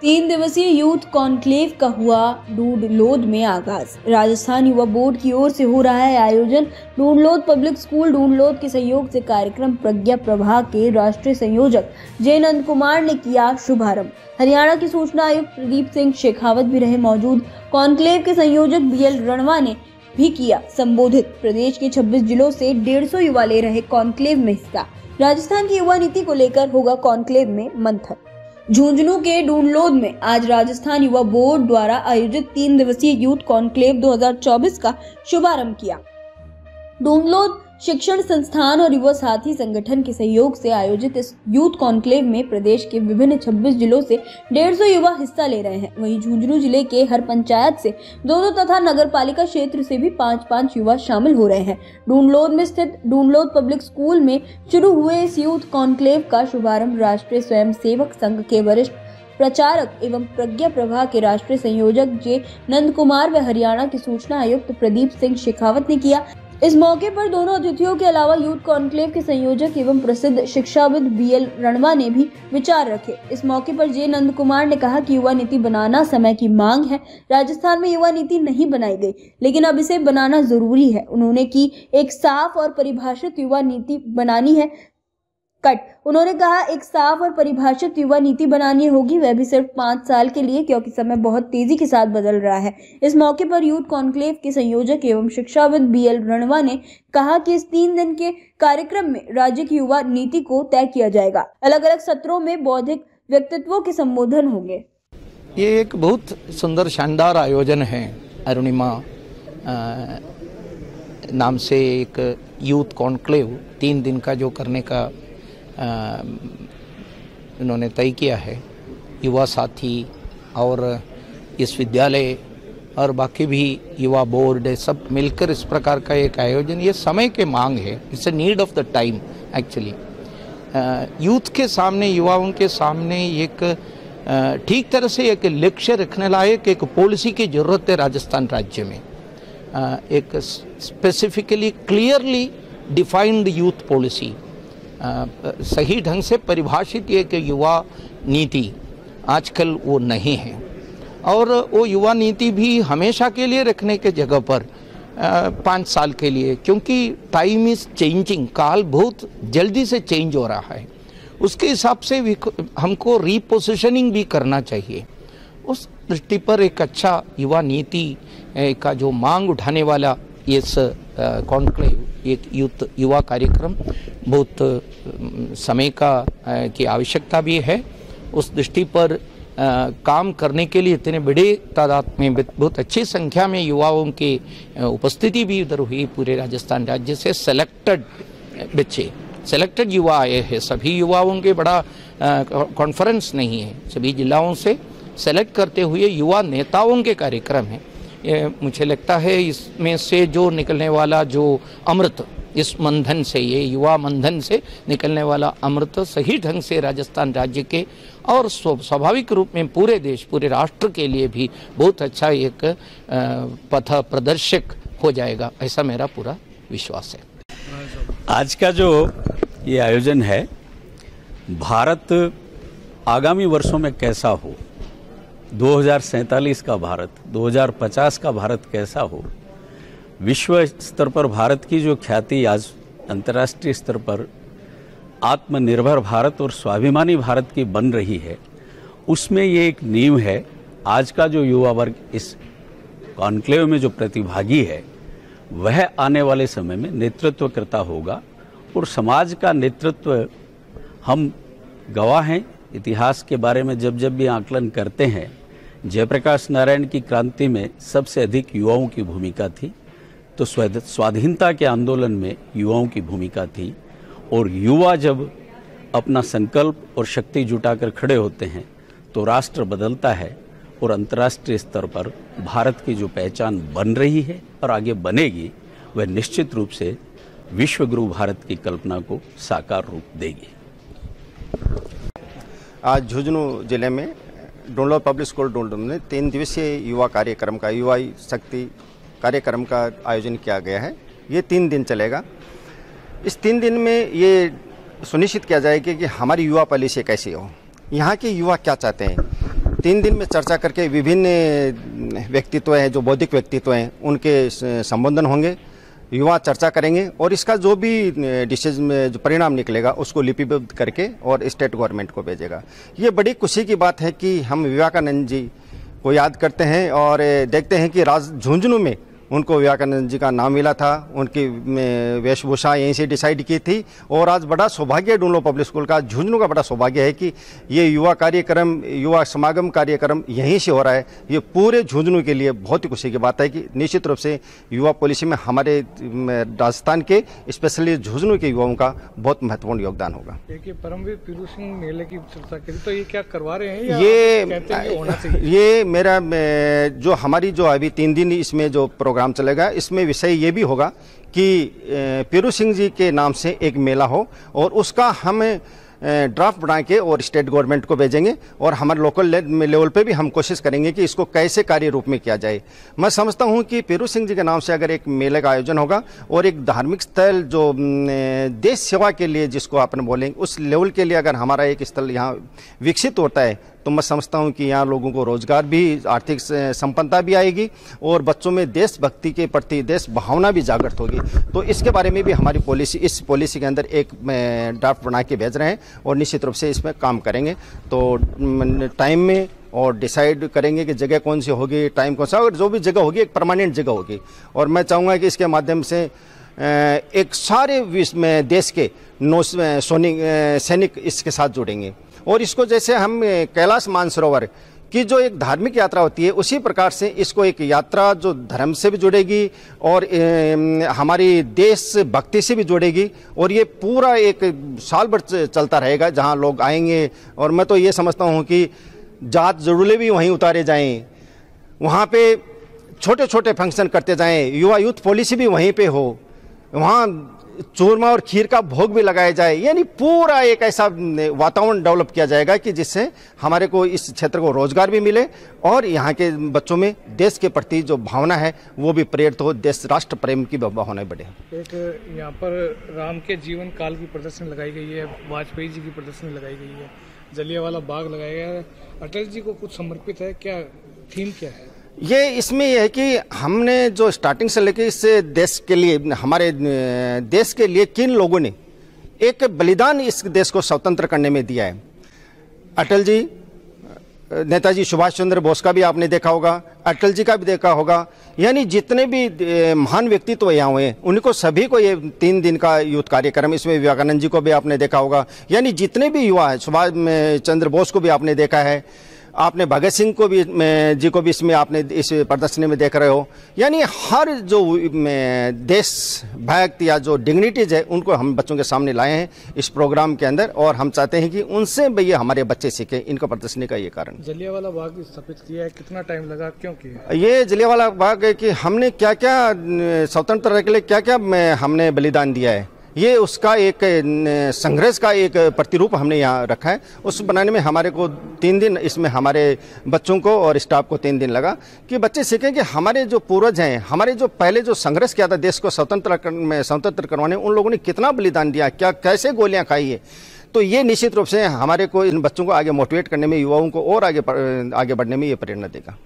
तीन दिवसीय youth conclave का हुआ डूडलोद में आगाज। राजस्थान युवा बोर्ड की ओर से हो रहा है आयोजन। डूडलोद पब्लिक स्कूल डूडलोद के सहयोग से कार्यक्रम प्रज्ञा प्रभाग के राष्ट्रीय संयोजक जय नंद कुमार ने किया शुभारंभ। हरियाणा के सूचना आयुक्त प्रदीप सिंह शेखावत भी रहे मौजूद। कॉन्क्लेव के संयोजक BL रणवा ने भी किया संबोधित। प्रदेश के 26 जिलों से 150 युवा ले रहे कॉन्क्लेव में हिस्सा। राजस्थान की युवा नीति को लेकर होगा कॉन्क्लेव में मंथन। झुंझुनू के डूडलोद में आज राजस्थान युवा बोर्ड द्वारा आयोजित 3 दिवसीय यूथ कॉन्क्लेव 2024 का शुभारंभ किया। डूडलोद शिक्षण संस्थान और युवा साथी संगठन के सहयोग से आयोजित इस यूथ कॉन्क्लेव में प्रदेश के विभिन्न 26 जिलों से 150 युवा हिस्सा ले रहे हैं। वहीं झुंझुनू जिले के हर पंचायत से 2-2 तथा नगर पालिका क्षेत्र से भी 5-5 युवा शामिल हो रहे हैं। डूडलोद में स्थित डूडलोद पब्लिक स्कूल में शुरू हुए इस यूथ कॉन्क्लेव का शुभारंभ राष्ट्रीय स्वयंसेवक संघ के वरिष्ठ प्रचारक एवं प्रज्ञा प्रभा के राष्ट्रीय संयोजक जे नंद कुमार व हरियाणा के सूचना आयुक्त प्रदीप सिंह शेखावत ने किया। इस मौके पर दोनों अतिथियों के अलावा यूथ कॉन्क्लेव के संयोजक एवं प्रसिद्ध शिक्षाविद BL रणवा ने भी विचार रखे। इस मौके पर जे नंद कुमार ने कहा कि युवा नीति बनाना समय की मांग है। राजस्थान में युवा नीति नहीं बनाई गई, लेकिन अब इसे बनाना जरूरी है। उन्होंने की एक साफ और परिभाषित युवा नीति बनानी है। उन्होंने कहा एक साफ और परिभाषित युवा नीति बनानी होगी, वह भी सिर्फ 5 साल के लिए, क्योंकि समय बहुत तेजी के साथ बदल रहा है। इस मौके पर यूथ कॉन्क्लेव के संयोजक एवं शिक्षाविद BL रणवा ने कहा कि इस 3 दिन के कार्यक्रम में राज्य की युवा नीति को तय किया जाएगा। अलग अलग सत्रों में बौद्धिक व्यक्तित्वों के संबोधन होंगे। ये एक बहुत सुंदर शानदार आयोजन है। अरुणिमा नाम से एक यूथ कॉन्क्लेव 3 दिन का जो करने का उन्होंने तय किया है। युवा साथी और इस विद्यालय और बाकी भी युवा बोर्ड सब मिलकर इस प्रकार का एक आयोजन, ये समय के मांग है। It's a need of the time actually. Youth के सामने, युवाओं के सामने एक ठीक तरह से एक लक्ष्य रखने लायक एक पॉलिसी की जरूरत है राजस्थान राज्य में। एक specifically clearly defined youth policy, सही ढंग से परिभाषित एक युवा नीति आजकल वो नहीं है। और वो युवा नीति भी हमेशा के लिए रखने के जगह पर 5 साल के लिए, क्योंकि टाइम इज चेंजिंग, काल बहुत जल्दी से चेंज हो रहा है। उसके हिसाब से हमको रीपोजिशनिंग भी करना चाहिए। उस दृष्टि पर एक अच्छा युवा नीति का जो मांग उठाने वाला इस कॉन्क्लेव, एक युवा कार्यक्रम बहुत समय की आवश्यकता भी है। उस दृष्टि पर काम करने के लिए इतने बड़े तादाद में, बहुत अच्छी संख्या में युवाओं की उपस्थिति भी उधर हुई। पूरे राजस्थान राज्य से सेलेक्टेड युवा आए हैं। सभी युवाओं के बड़ा कॉन्फ्रेंस नहीं है, सभी जिलाओं से सेलेक्ट करते हुए युवा नेताओं के कार्यक्रम है। मुझे लगता है इसमें से जो निकलने वाला जो अमृत, इस मंथन से, ये युवा मंथन से निकलने वाला अमृत सही ढंग से राजस्थान राज्य के और स्वाभाविक रूप में पूरे देश, पूरे राष्ट्र के लिए भी बहुत अच्छा एक पथ प्रदर्शक हो जाएगा, ऐसा मेरा पूरा विश्वास है। आज का जो ये आयोजन है, भारत आगामी वर्षों में कैसा हो, 2047 का भारत, 2050 का भारत कैसा हो, विश्व स्तर पर भारत की जो ख्याति आज अंतर्राष्ट्रीय स्तर पर आत्मनिर्भर भारत और स्वाभिमानी भारत की बन रही है, उसमें ये एक नींव है। आज का जो युवा वर्ग इस कॉन्क्लेव में जो प्रतिभागी है, वह आने वाले समय में नेतृत्वकर्ता होगा और समाज का नेतृत्व, हम गवाह हैं। इतिहास के बारे में जब जब भी आकलन करते हैं, जयप्रकाश नारायण की क्रांति में सबसे अधिक युवाओं की भूमिका थी, तो स्वाधीनता के आंदोलन में युवाओं की भूमिका थी। और युवा जब अपना संकल्प और शक्ति जुटाकर खड़े होते हैं तो राष्ट्र बदलता है और अंतर्राष्ट्रीय स्तर पर भारत की जो पहचान बन रही है और आगे बनेगी, वह निश्चित रूप से विश्वगुरु भारत की कल्पना को साकार रूप देगी। आज झुंझुनू जिले में डूडलोद पब्लिक स्कूल डूडलोद में 3 दिवसीय युवा कार्यक्रम का, युवा शक्ति कार्यक्रम का आयोजन किया गया है। ये 3 दिन चलेगा। इस 3 दिन में ये सुनिश्चित किया जाएगा कि हमारी युवा पॉलिसी कैसी हो, यहाँ के युवा क्या चाहते हैं। 3 दिन में चर्चा करके विभिन्न व्यक्तित्व हैं, जो बौद्धिक व्यक्तित्व हैं, उनके संबोधन होंगे, युवा चर्चा करेंगे और इसका जो भी डिसीजन में जो परिणाम निकलेगा उसको लिपिबद्ध करके और स्टेट गवर्नमेंट को भेजेगा। ये बड़ी खुशी की बात है कि हम विवेकानंद जी को याद करते हैं और देखते हैं कि झुंझुनू में उनको विवेकानंद जी का नाम मिला था, उनकी वेशभूषा यहीं से डिसाइड की थी और आज बड़ा सौभाग्य डूनलो पब्लिक स्कूल का, झुंझुनू का बड़ा सौभाग्य है कि ये युवा कार्यक्रम, युवा समागम कार्यक्रम यहीं से हो रहा है। ये पूरे झुंझुनू के लिए बहुत ही खुशी की बात है कि निश्चित रूप से युवा पॉलिसी में हमारे राजस्थान के स्पेशली झुंझुनू के युवाओं का बहुत महत्वपूर्ण योगदान होगा। देखिए, परमवीर पीरू सिंह मेले की चर्चा करी तो ये क्या करवा रहे हैं या कहते हैं कि होना चाहिए? ये मेरा जो हमारी जो अभी 3 दिन इसमें जो प्रोग्राम चलेगा, इसमें विषय ये भी होगा कि पीरू सिंह जी के नाम से एक मेला हो और उसका हम ड्राफ्ट बना के और स्टेट गवर्नमेंट को भेजेंगे और हमारे लोकल लेवल पे भी हम कोशिश करेंगे कि इसको कैसे कार्य रूप में किया जाए। मैं समझता हूं कि पीरू सिंह जी के नाम से अगर एक मेले का आयोजन होगा और एक धार्मिक स्थल जो देश सेवा के लिए जिसको अपन बोलेंगे उस लेवल के लिए अगर हमारा एक स्थल यहाँ विकसित होता है तो मैं समझता हूं कि यहाँ लोगों को रोजगार भी, आर्थिक संपन्नता भी आएगी और बच्चों में देशभक्ति के प्रति देश भावना भी जागृत होगी। तो इसके बारे में भी हमारी पॉलिसी, इस पॉलिसी के अंदर एक ड्राफ्ट बना के भेज रहे हैं और निश्चित रूप से इसमें काम करेंगे। तो टाइम में और डिसाइड करेंगे कि जगह कौन सी होगी, टाइम कौन सा, और जो भी जगह होगी एक परमानेंट जगह होगी। और मैं चाहूँगा कि इसके माध्यम से एक सारे विश्व में देश के सैनिक इसके साथ जुड़ेंगे और इसको जैसे हम कैलाश मानसरोवर की जो एक धार्मिक यात्रा होती है उसी प्रकार से इसको एक यात्रा जो धर्म से भी जुड़ेगी और हमारी देश भक्ति से भी जुड़ेगी और ये पूरा एक साल भर चलता रहेगा जहां लोग आएंगे। और मैं तो ये समझता हूं कि जात जुड़ले भी वहीं उतारे जाएं, वहां पे छोटे छोटे फंक्शन करते जाएं, युवा यूथ पॉलिसी भी वहीं पे हो, वहाँ चूरमा और खीर का भोग भी लगाया जाए, यानी पूरा एक ऐसा वातावरण डेवलप किया जाएगा कि जिससे हमारे को इस क्षेत्र को रोजगार भी मिले और यहाँ के बच्चों में देश के प्रति जो भावना है वो भी प्रेरित हो, देश राष्ट्र प्रेम की भावना बढ़े। एक यहाँ पर राम के जीवन काल की प्रदर्शनी लगाई गई है, वाजपेयी जी की प्रदर्शनी लगाई गई है, जलियांवाला बाग लगाया गया है, अटल जी को कुछ समर्पित है, क्या थीम क्या है? ये इसमें यह है कि हमने जो स्टार्टिंग से लेकर इस देश के लिए, हमारे देश के लिए किन लोगों ने एक बलिदान इस देश को स्वतंत्र करने में दिया है। अटल जी, नेताजी सुभाष चंद्र बोस का भी आपने देखा होगा, अटल जी का भी देखा होगा, यानी जितने भी महान व्यक्तित्व यहाँ हुए उनको सभी को ये 3 दिन का यूथ कार्यक्रम, इसमें विवेकानंद जी को भी आपने देखा होगा, यानी जितने भी युवा हैं, सुभाष चंद्र बोस को भी आपने देखा है, आपने भगत सिंह को भी जी को भी इसमें आपने इस प्रदर्शनी में देख रहे हो। यानी हर जो देशभक्त या जो डिग्निटीज है उनको हम बच्चों के सामने लाए हैं इस प्रोग्राम के अंदर और हम चाहते हैं कि उनसे भैया हमारे बच्चे सीखें। इनका प्रदर्शनी का ये कारण। जलियांवाला बाग स्थापित किया है, कितना टाइम लगा, क्यों किया? ये जलियांवाला बाग है कि हमने क्या क्या स्वतंत्रता के लिए क्या क्या हमने बलिदान दिया है, ये उसका एक संघर्ष का एक प्रतिरूप हमने यहाँ रखा है। उस बनाने में हमारे को 3 दिन, इसमें हमारे बच्चों को और स्टाफ को 3 दिन लगा कि बच्चे सीखें कि हमारे जो पूर्वज हैं, हमारे जो पहले जो संघर्ष किया था देश को स्वतंत्र करवाने, उन लोगों ने कितना बलिदान दिया, क्या कैसे गोलियां खाई है। तो ये निश्चित रूप से हमारे को इन बच्चों को आगे मोटिवेट करने में, युवाओं को और आगे बढ़ने में ये प्रेरणा देगा।